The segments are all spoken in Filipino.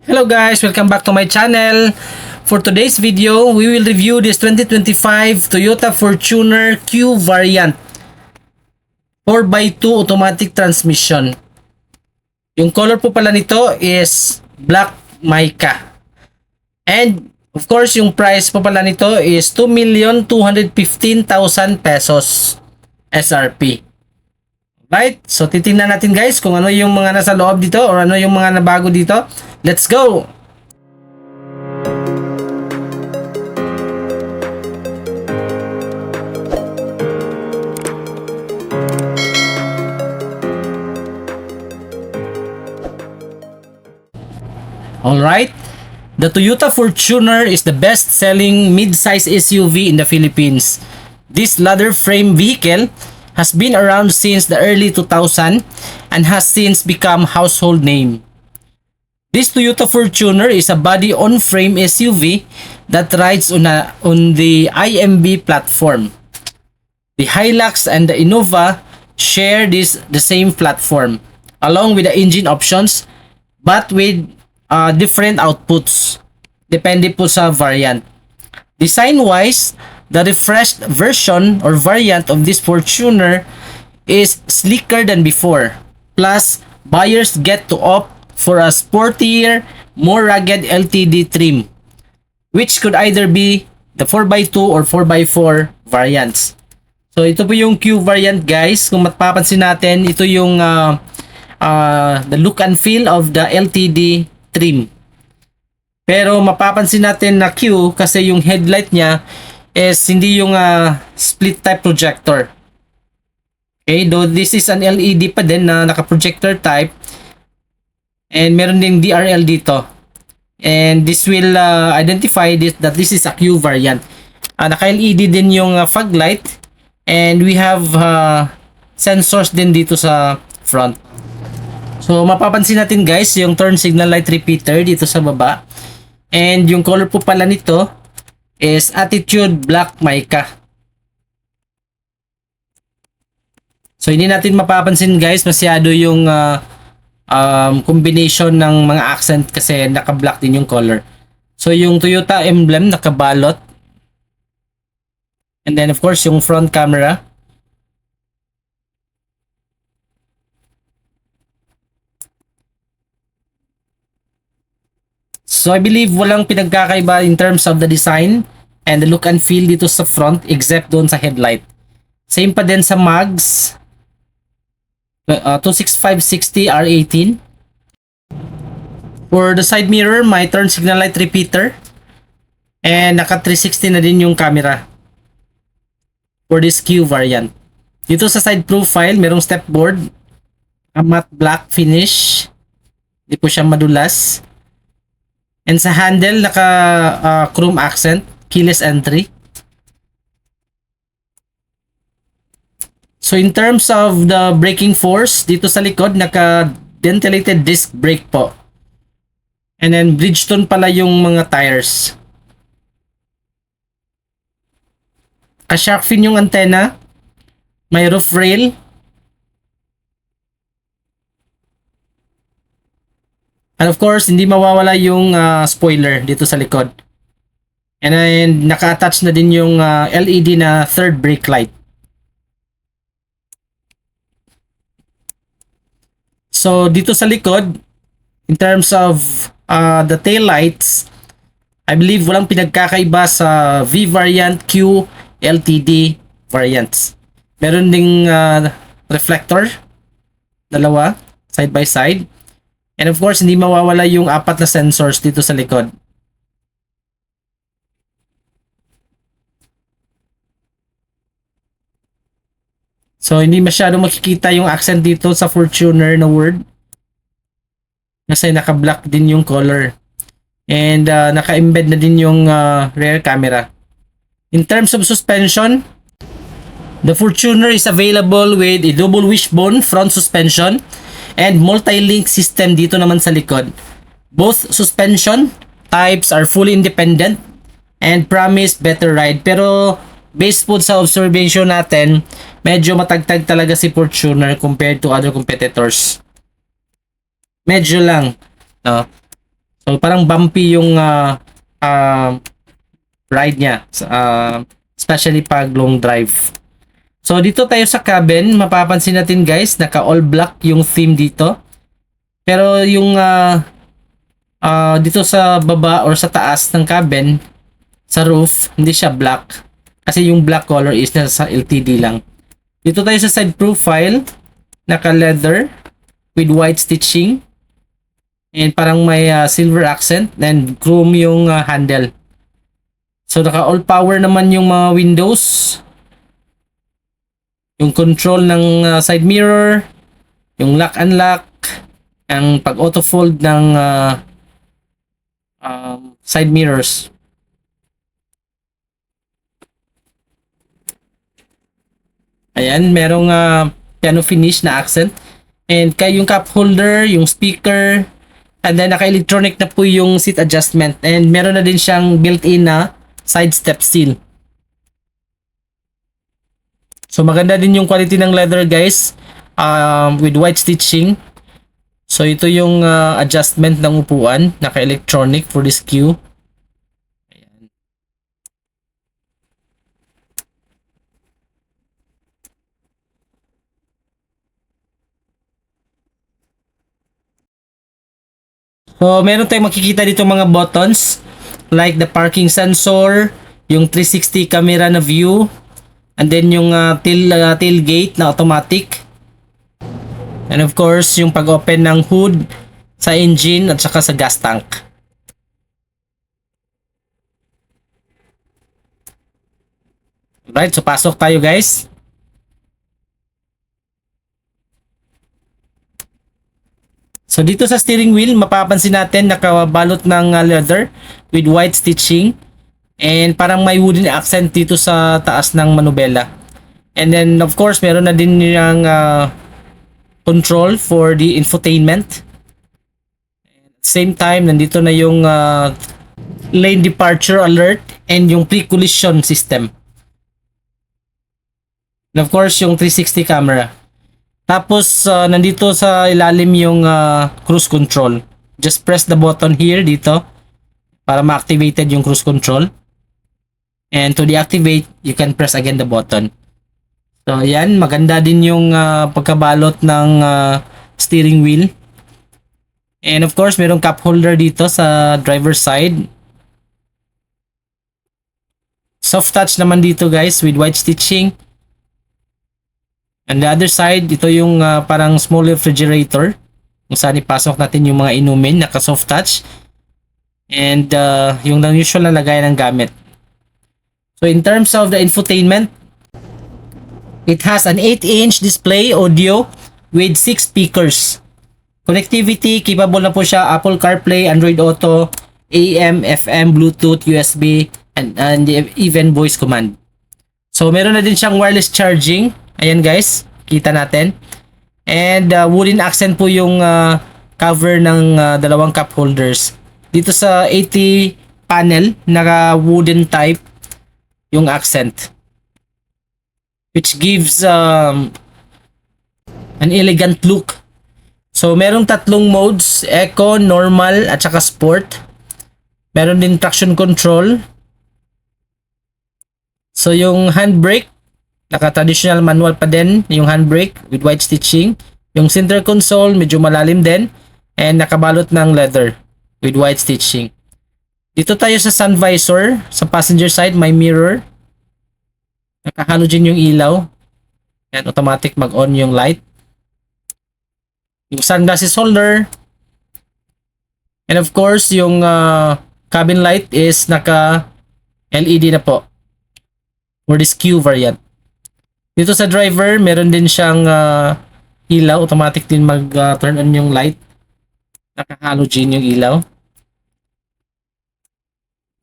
Hello guys, welcome back to my channel. For today's video, we will review this 2025 Toyota Fortuner Q variant 4x2 automatic transmission. Yung color po pala nito is black mica. And of course, yung price po pala nito is 2,215,000 pesos SRP. Right? So titingnan natin guys kung ano yung mga nasa loob dito or ano yung mga nabago dito. Let's go! Alright, the Toyota Fortuner is the best-selling mid-size SUV in the Philippines. This leather frame vehicle has been around since the early 2000 and has since become household name. This Toyota Fortuner is a body-on-frame SUV that rides on the IMB platform. The Hilux and the Innova share the same platform along with the engine options but with different outputs depende po sa variant. Design-wise, the refreshed version or variant of this Fortuner is sleeker than before. Plus, buyers get to opt for a sportier, more rugged LTD trim, which could either be the 4x2 or 4x4 variants. So, ito po yung Q variant guys. Kung mapapansin natin, ito yung the look and feel of the LTD trim. Pero mapapansin natin na Q kasi yung headlight niya is hindi yung split type projector. Okay, though this is an LED pa din na naka-projector type. And meron ding DRL dito. And this will identify that this is a Q variant. Naka-LED din yung fog light. And we have sensors din dito sa front. So mapapansin natin guys yung turn signal light repeater dito sa baba. And yung color po pala nito is Attitude Black Mica. So hindi natin mapapansin guys masyado yung combination ng mga accent kasi naka-black din yung color. So yung Toyota emblem nakabalot. And then of course yung front camera. So I believe walang pinagkakaiba in terms of the design and the look and feel dito sa front except doon sa headlight. Same pa din sa mags. 26560 R18. For the side mirror, may turn signal light repeater. And naka 360 na din yung camera. For this Q variant. Dito sa side profile, merong step board. Matte black finish. Hindi po siya madulas. And sa handle, naka chrome accent, keyless entry. So in terms of the braking force, dito sa likod, naka ventilated disc brake po. And then Bridgestone pala yung mga tires. Ka-shark fin yung antenna. May roof rail. And of course, hindi mawawala yung spoiler dito sa likod. And then, naka-attach na din yung LED na third brake light. So, dito sa likod, in terms of the tail lights, I believe walang pinagkakaiba sa V variant, Q, LTD variants. Meron ding reflector, dalawa, side by side. And of course, hindi mawawala yung apat na sensors dito sa likod. So, hindi masyadong makikita yung accent dito sa Fortuner na word. Kasi naka-black din yung color. And naka-embed na din yung rear camera. In terms of suspension, the Fortuner is available with a double wishbone front suspension and multi-link system dito naman sa likod. Both suspension types are fully independent and promise better ride. Pero based po sa observation natin, medyo matagtag talaga si Fortuner compared to other competitors. Medyo lang. No? So parang bumpy yung ride niya, especially pag long drive. So dito tayo sa cabin, mapapansin natin guys, naka all black yung theme dito. Pero yung dito sa baba or sa taas ng cabin, sa roof, hindi siya black. Kasi yung black color is nasa LTD lang. Dito tayo sa side profile, naka leather with white stitching. And parang may silver accent and chrome yung handle. So naka all power naman yung mga windows. Yung control ng side mirror, yung lock unlock, ang pag auto fold ng side mirrors. Ayan, merong piano finish na accent. And kay yung cup holder, yung speaker, and then naka-electronic na po yung seat adjustment. And meron na din siyang built-in na side step seal. So maganda din yung quality ng leather guys, with white stitching. So ito yung adjustment ng upuan, naka-electronic for this queue. Ayan. So meron tayong makikita dito mga buttons like the parking sensor, yung 360 camera na view, and then yung tailgate na automatic. And of course, yung pag-open ng hood sa engine at saka sa gas tank. Right, so pasok tayo guys. So dito sa steering wheel, mapapansin natin nakabalot ng leather with white stitching. And parang may wooden accent dito sa taas ng manubela. And then of course, meron na din yung control for the infotainment. Same time, nandito na yung lane departure alert and yung pre-collision system. And of course, yung 360 camera. Tapos, nandito sa ilalim yung cruise control. Just press the button here dito para ma-activated yung cruise control. And to deactivate, you can press again the button. So, yan. Maganda din yung pagkabalot ng steering wheel. And of course, mayroong cup holder dito sa driver side. Soft touch naman dito guys with white stitching. And the other side, ito yung parang small refrigerator. Kung saan ipasok natin yung mga inumin, naka soft touch. And yung usual na lagay ng gamit. So in terms of the infotainment, it has an 8-inch display audio with 6 speakers. Connectivity, capable na po siya Apple CarPlay, Android Auto, AM, FM, Bluetooth, USB, and even voice command. So meron na din siyang wireless charging. Ayan guys, kita natin. And wooden accent po yung cover ng dalawang cup holders. Dito sa 80 panel, naka wooden type yung accent. Which gives an elegant look. So merong tatlong modes, Eco, Normal, at saka Sport. Meron din traction control. So yung handbrake, naka-traditional manual pa din yung handbrake with white stitching. Yung center console, medyo malalim din. And nakabalot ng leather with white stitching. Dito tayo sa sun visor. Sa passenger side, may mirror. Naka-halogen yung ilaw. Yan, automatic mag-on yung light. Yung sunglasses holder. And of course, yung cabin light is naka-LED na po. For this Q variant. Dito sa driver, meron din siyang ilaw. Automatic din mag-turn on yung light. Naka-halogen yung ilaw.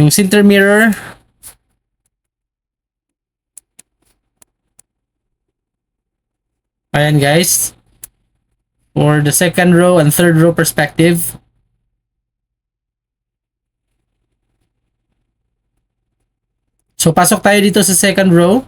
Yung center mirror. Ayan guys. For the second row and third row perspective. So pasok tayo dito sa second row.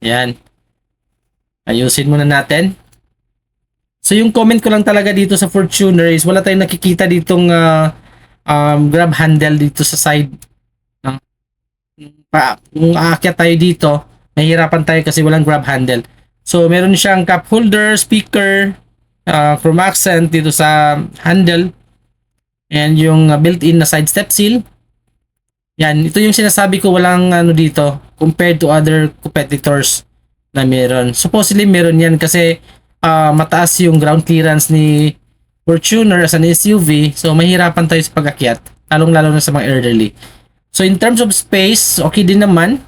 Yan. Ayusin muna natin. So yung comment ko lang talaga dito sa Fortuner is wala tayong nakikita ditong grab handle dito sa side. Kung aakyat tayo dito, mahirapan tayo kasi walang grab handle. So meron siyang cup holder, speaker, chrome accent dito sa handle, and yung built-in na side step seal. Yan, ito yung sinasabi ko, walang ano dito compared to other competitors na meron. Supposedly meron yan kasi mataas yung ground clearance ni Fortuner as an SUV, so mahirapan tayo sa pag-akyat, lalong-lalo na sa mga elderly. So in terms of space, okay din naman.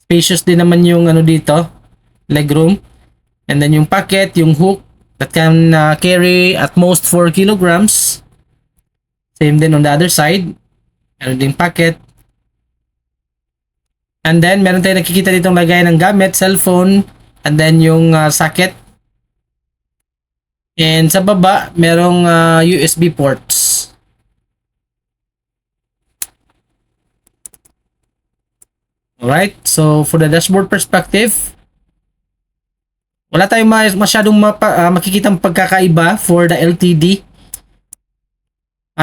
Spacious din naman yung ano dito, legroom. And then yung pocket, yung hook that can carry at most 4 kilograms. Same din on the other side. Meron din pocket. And then meron tayong nakikita ditong lagay ng gamit, cellphone, and then yung socket. And sa baba, merong USB ports. Alright, so for the dashboard perspective, wala tayong masyadong makikitang pagkakaiba for the LTD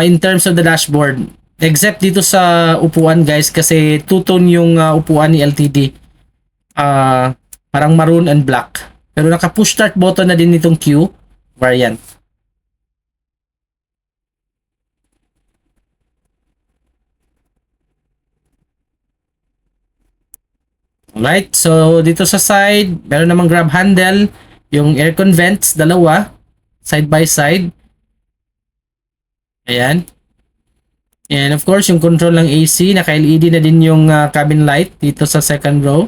in terms of the dashboard. Except dito sa upuan guys, kasi two-tone yung upuan ni LTD. Parang maroon and black. Pero naka-push start button na din itong Q variant. Alright, so dito sa side, meron namang grab handle, yung aircon vents, dalawa, side by side. Ayan. And of course, yung control ng AC, naka-LED na din yung cabin light dito sa second row.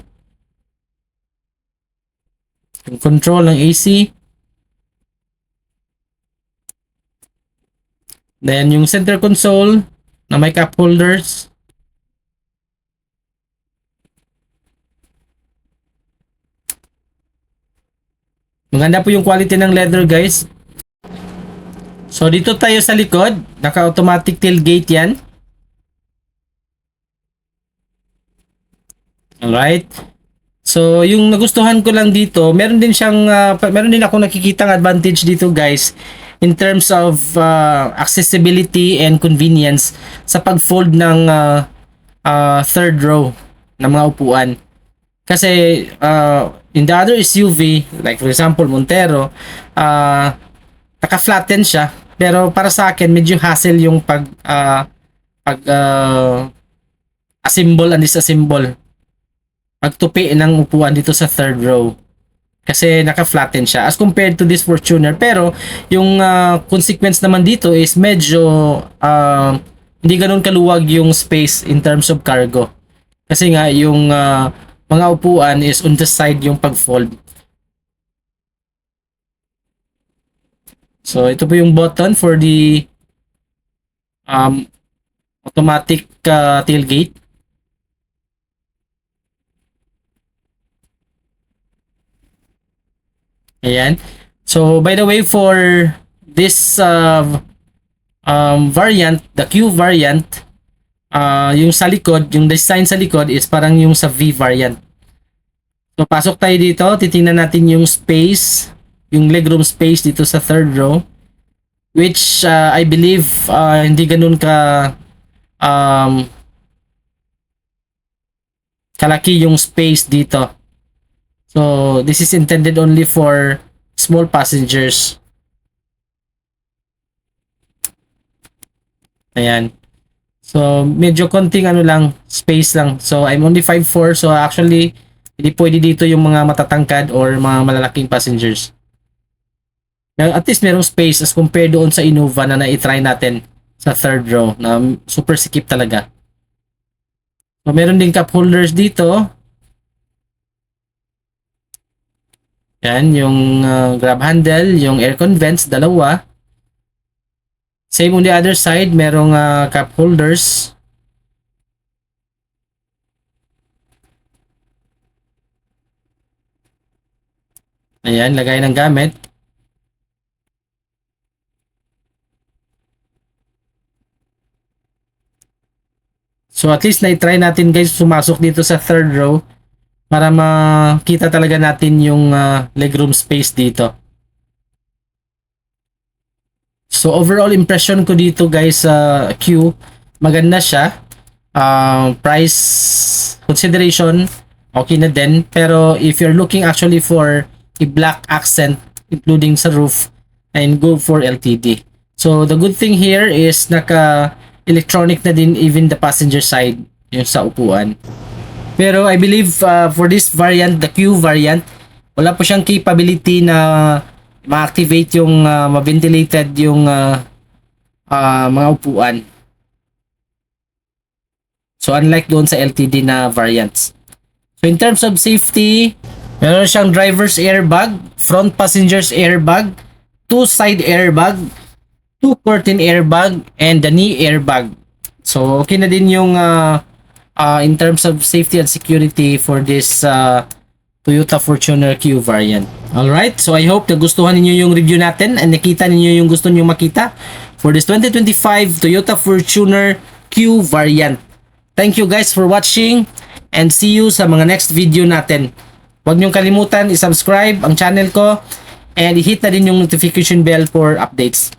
Yung control ng AC. Then yung center console na may cup holders. Maganda po yung quality ng leather guys. So dito tayo sa likod, naka-automatic tailgate yan. Alright. So yung nagustuhan ko lang dito, meron din ako nakikitang advantage dito guys in terms of accessibility and convenience sa pag-fold ng third row ng mga upuan. Kasi in the other SUV, like for example Montero, naka-flatten siya. Pero para sa akin, medyo hassle yung assemble and disassemble. Pagtupi ng upuan dito sa third row. Kasi naka-flatten siya as compared to this Fortuner. Pero yung consequence naman dito is medyo hindi ganun kaluwag yung space in terms of cargo. Kasi nga yung mga upuan is on the side yung pag-fold. So ito po yung button for the automatic tailgate. Ayan. So by the way, for this variant, the Q variant, yung sa likod, yung design sa likod is parang yung sa V variant. So pasok tayo dito, titingnan natin yung space, yung legroom space dito sa third row, which I believe hindi ganun kalaki yung space dito. So this is intended only for small passengers. Ayan. So medyo konting ano lang, space lang. So I'm only 5'4", so actually hindi pwede dito yung mga matatangkad or mga malalaking passengers. At least merong space as compared doon sa Innova na na-try natin sa third row na super sikip talaga. So meron din cup holders dito. Yan, yung grab handle, yung aircon vents, dalawa. Same on the other side, merong cup holders. Ayan, lagay ng gamit. So at least na-try natin guys sumasok dito sa third row para makita talaga natin yung legroom space dito. So overall impression ko dito guys sa Q, maganda siya. Price consideration, okay na din. Pero if you're looking actually for a black accent including sa roof, and go for LTD. So the good thing here is naka electronic na din even the passenger side yung sa upuan. Pero I believe for this variant, the Q variant, wala po siyang capability na ma-activate yung ma-ventilated yung mga upuan. So unlike doon sa LTD na variants. So in terms of safety, meron siyang driver's airbag, front passenger's airbag, 2 side airbag, 2 curtain airbag, and the knee airbag. So okay na din yung in terms of safety and security for this Toyota Fortuner Q variant. Alright, so I hope nagustuhan ninyo yung review natin and nakita ninyo yung gusto niyo makita for this 2025 Toyota Fortuner Q variant. Thank you guys for watching and see you sa mga next video natin. Huwag niyong kalimutan i-subscribe ang channel ko and i-hit na din yung notification bell for updates.